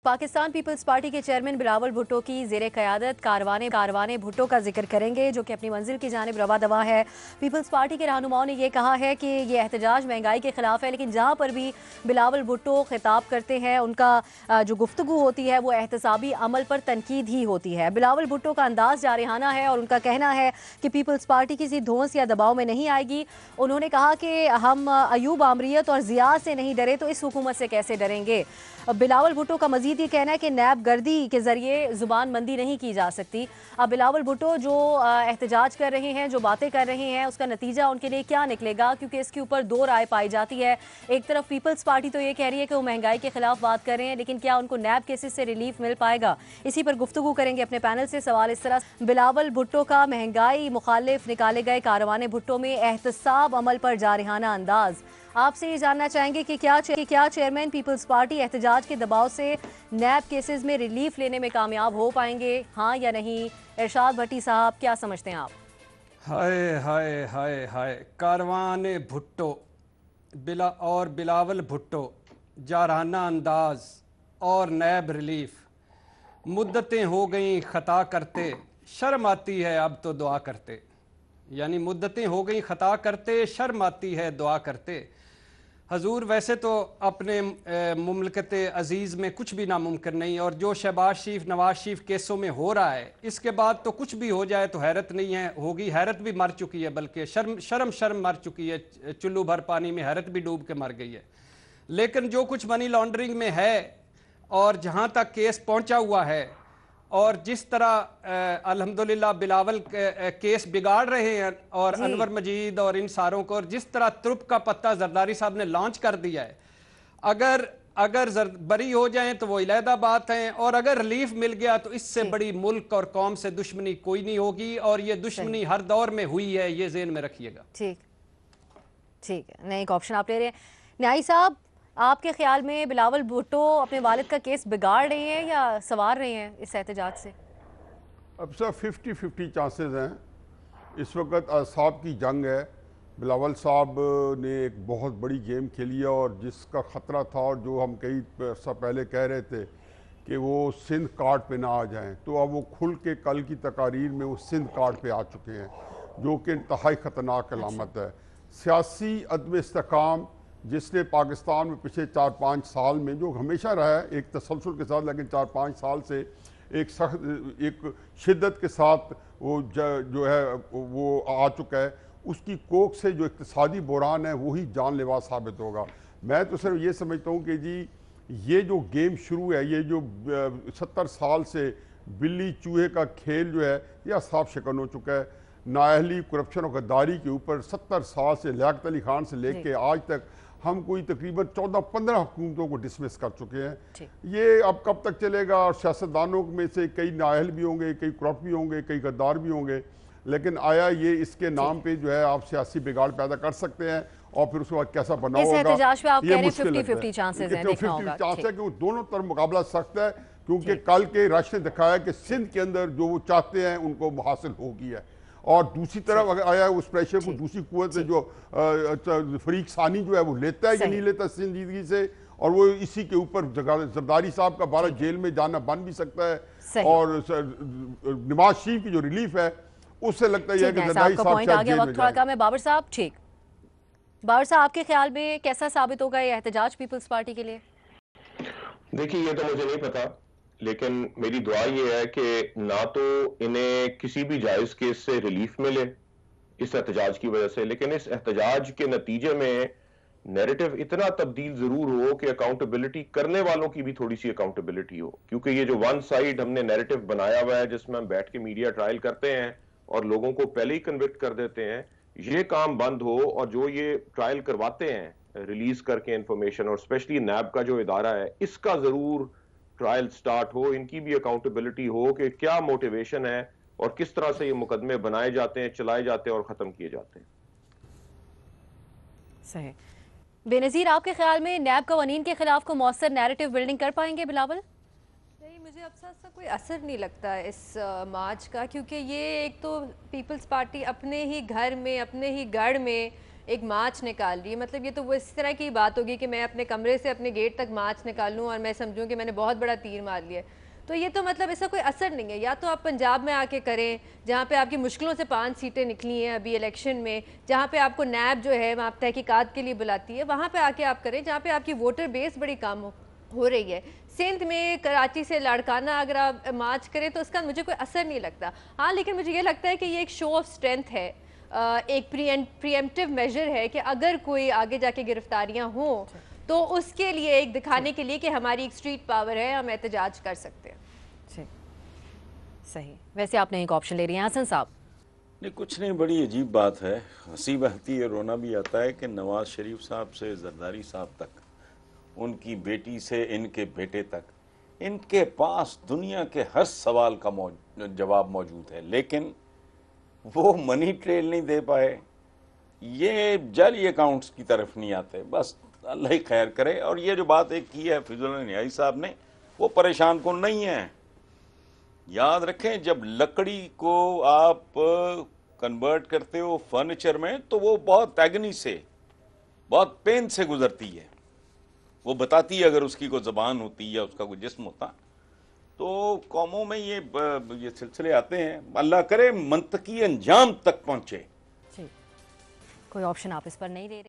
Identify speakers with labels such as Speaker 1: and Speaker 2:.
Speaker 1: Pakistan peoples party के chairman Bilawal Bhutto की ज़ेरे क़यादत कारवाने भुट्टो का जिक्र करेंगे, जो कि अपनी मंजिल की जानिब रवा दवा है। पीपल्स पार्टी के रहनुमाओं ने यह कहा है कि यह एहतजाज महंगाई के खिलाफ है, लेकिन जहाँ पर भी बिलावल भुट्टो खिताब करते हैं उनका जो गुफ्तगू होती है वो एहतसाबी अमल पर तनकीद ही होती है। बिलावल भुट्टो का अंदाज जारहाना है और उनका कहना है कि पीपल्स पार्टी किसी धौंस या दबाव में नहीं आएगी। उन्होंने कहा कि हम अयूब आमरीत और जिया से नहीं डरे तो इस हुकूमत से कैसे डरेंगे। बिलावल भुट्टो का मजीद ये कहना है कि नैब गर्दी के जरिए जुबान बंदी नहीं की जा सकती। अब बिलावल भुट्टो जो एहतजाज कर रहे हैं, जो बातें कर रहे हैं, उसका नतीजा उनके लिए क्या निकलेगा, क्योंकि इसके ऊपर दो राय पाई जाती है। एक तरफ पीपल्स पार्टी तो ये कह रही है कि वो महंगाई के खिलाफ बात कर रहे हैं, लेकिन क्या उनको नैब केसेस से रिलीफ मिल पाएगा? इसी पर गुफ्तगू करेंगे अपने पैनल से। सवाल इस तरह, बिलावल भुट्टो का महंगाई मुखालिफ निकाले गए कारवाने भुट्टो में एहतसाब अमल पर जारहाना अंदाज। आपसे ये जानना चाहेंगे कि क्या चेयरमैन पीपल्स पार्टी एहतजाज के दबाव से नैब केसेस में रिलीफ लेने में कामयाब हो पाएंगे, हाँ या नहीं? इरशाद भट्टी साहब, क्या समझते हैं आप?
Speaker 2: हाय हाय हाय हाय, कारवाने भुट्टो बिलावल भुट्टो, जारहाना अंदाज और नैब रिलीफ। मुद्दतें हो गई खता करते, शर्म आती है अब तो दुआ करते। यानी मुद्दतें हो गई खता करते, शर्म आती है दुआ करते। हजूर, वैसे तो अपने मुमलकत अजीज़ में कुछ भी नामुमकिन नहीं, और जो शहबाज शरीफ नवाज शरीफ केसों में हो रहा है, इसके बाद तो कुछ भी हो जाए तो हैरत नहीं है होगी। हैरत भी मर चुकी है, बल्कि शर्म मर चुकी है। चुल्लू भर पानी में हैरत भी डूब के मर गई है। लेकिन जो कुछ मनी लॉन्ड्रिंग में है और जहाँ तक केस पहुँचा हुआ है, और जिस तरह अल्हम्दुलिल्लाह बिलावल केस बिगाड़ रहे हैं और अनवर मजीद और इन सारों को, और जिस तरह तुरुप का पत्ता जरदारी साहब ने लॉन्च कर दिया है, अगर बरी हो जाएं तो वो अलहदा बात है, और अगर रिलीफ मिल गया तो इससे बड़ी मुल्क और कौम से दुश्मनी कोई नहीं होगी, और ये दुश्मनी हर दौर में हुई है, ये ज़हन में रखिएगा। ठीक
Speaker 1: है, नहीं एक ऑप्शन आप ले रहे हैं। न्याई साहब, आपके ख्याल में बिलावल भुट्टो अपने वालिद का केस बिगाड़ रहे हैं या सवार रहे हैं इस एहतजाज से?
Speaker 3: अब सर 50-50 चांसेस हैं। इस वक्त असाब की जंग है। बिलावल साहब ने एक बहुत बड़ी गेम खेली है, और जिसका ख़तरा था, और जो हम कई सब पहले कह रहे थे कि वो सिंध कार्ड पे ना आ जाएं, तो अब वो खुल के कल की तकारीर में वो सिंध कार्ड पे आ चुके हैं, जो कि इंतहाई ख़तरनाक अलामत है। सियासी अदम इस्तेकाम जिसने पाकिस्तान में पिछले 4-5 साल में, जो हमेशा रहा है एक तसलसल के साथ, लेकिन 4-5 साल से एक सख्त एक शिद्दत के साथ वो जो है वो आ चुका है, उसकी कोख से जो इक्तिसादी बुरान है वही जानलेवा साबित होगा। मैं तो सिर्फ ये समझता हूँ कि जी ये जो गेम शुरू है, ये जो 70 साल से बिल्ली चूहे का खेल जो है, यह साफ शिकन हो चुका है। नाअहली, करप्शन और गद्दारी के ऊपर 70 साल से लियाकत अली खान से लेके आज तक हम कोई तकरीबन 14-15 हुकूमतों को डिसमिस कर चुके हैं। ये अब कब तक चलेगा? और सियासतदानों में से कई नाअहल भी होंगे, कई करप्ट भी होंगे, कई गद्दार भी होंगे, लेकिन आया ये इसके नाम पे जो है आप सियासी बिगाड़ पैदा कर सकते हैं, और फिर उसके बाद कैसा बना होगा,
Speaker 1: ये मुश्किल है। 50-50 चांसेस हैं,
Speaker 3: 50-50 चांस है कि दोनों तरफ मुकाबला सख्त है, क्योंकि कल के रश ने दिखाया कि सिंध के अंदर जो वो चाहते हैं उनको हासिल हो गया है। और दूसरी तरफ अगर आया उस प्रेशर को दूसरी कुव्वत से जो फरीक सानी जो है वो लेता है या नहीं लेता संजीदगी से, और वो इसी के ऊपर जरदारी साहब का 12 जेल में जाना बन भी सकता है, और नवाज शरीफ की जो रिलीफ है उससे लगता है कि जरदारी साहब शायद जेल में जाएं।
Speaker 1: बाबर साहब, ठीक, बाबर साहब आपके ख्याल में कैसा साबित होगा ये एहतजाज पीपल्स पार्टी के लिए?
Speaker 4: देखिए, ये तो मुझे नहीं पता, लेकिन मेरी दुआ ये है कि ना तो इन्हें किसी भी जायज केस से रिलीफ मिले इस एहतजाज की वजह से, लेकिन इस एहतजाज के नतीजे में नैरेटिव इतना तब्दील जरूर हो कि अकाउंटेबिलिटी करने वालों की भी थोड़ी सी अकाउंटेबिलिटी हो। क्योंकि ये जो वन साइड हमने नैरेटिव बनाया हुआ है, जिसमें हम बैठ के मीडिया ट्रायल करते हैं और लोगों को पहले ही कन्विक्ट कर देते हैं, ये काम बंद हो, और जो ये ट्रायल करवाते हैं रिलीज करके इंफॉर्मेशन, और स्पेशली नैब का जो इदारा है, इसका जरूर ट्रायल स्टार्ट हो, इनकी भी अकाउंटेबिलिटी हो कि क्या मोटिवेशन है और किस तरह से ये मुकदमे बनाए जाते हैं, चलाए जाते हैं और खत्म किए जाते हैं।
Speaker 1: सही। बेनजीर, आपके ख्याल में नैब कवानीन के खिलाफ को मौसर नैरेटिव बिल्डिंग कर पाएंगे बिलावल?
Speaker 5: नहीं, मुझे अब सा कोई असर नहीं लगता है इस मार्च का, क्योंकि ये एक तो पीपल्स पार्टी अपने ही घर में, अपने ही गढ़ में एक मार्च निकाल रही है, मतलब ये तो वो इस तरह की बात होगी कि मैं अपने कमरे से अपने गेट तक मार्च निकालूँ और मैं समझूँ कि मैंने बहुत बड़ा तीर मार लिया है। तो ये तो मतलब इसका कोई असर नहीं है। या तो आप पंजाब में आके करें जहाँ पे आपकी मुश्किलों से 5 सीटें निकली हैं अभी इलेक्शन में, जहाँ पे आपको नैब जो है वहाँ तहकीकात के लिए बुलाती है, वहाँ पे आके आप करें जहाँ पे आपकी वोटर बेस बड़ी कम हो रही है। सिंध में कराची से लाड़काना अगर आप मार्च करें तो उसका मुझे कोई असर नहीं लगता। हाँ, लेकिन मुझे ये लगता है कि ये एक शो ऑफ स्ट्रेंथ है, एक प्रीएम्प्टिव मेजर है कि अगर कोई आगे जाके गिरफ्तारियां हों तो उसके लिए एक दिखाने के लिए कि हमारी एक स्ट्रीट पावर है, हम एहतजाज कर सकते हैं।
Speaker 1: जी, सही। वैसे आपने एक ऑप्शन ले रही हैं हसन साहब।
Speaker 6: नहीं, कुछ नहीं, बड़ी अजीब बात है, हंसी भी आती है, रोना भी आता है कि नवाज शरीफ साहब से जरदारी साहब तक, उनकी बेटी से इनके बेटे तक, इनके पास दुनिया के हर सवाल का जवाब मौजूद है, लेकिन वो मनी ट्रेल नहीं दे पाए, ये जाली अकाउंट्स की तरफ नहीं आते। बस अल्लाह ही खैर करे। और ये जो बात एक की है फिजुल न्याई साहब ने, वो परेशान कौन नहीं है। याद रखें, जब लकड़ी को आप कन्वर्ट करते हो फर्नीचर में तो वो बहुत एगनी से, बहुत पेन से गुजरती है। वो बताती है अगर उसकी कोई ज़बान होती या उसका कोई जिस्म होता। तो कौमों में ये सिलसिले आते हैं, अल्लाह करे मंतकी अंजाम तक पहुंचे।
Speaker 1: जी, कोई ऑप्शन आप इस पर नहीं दे रहे।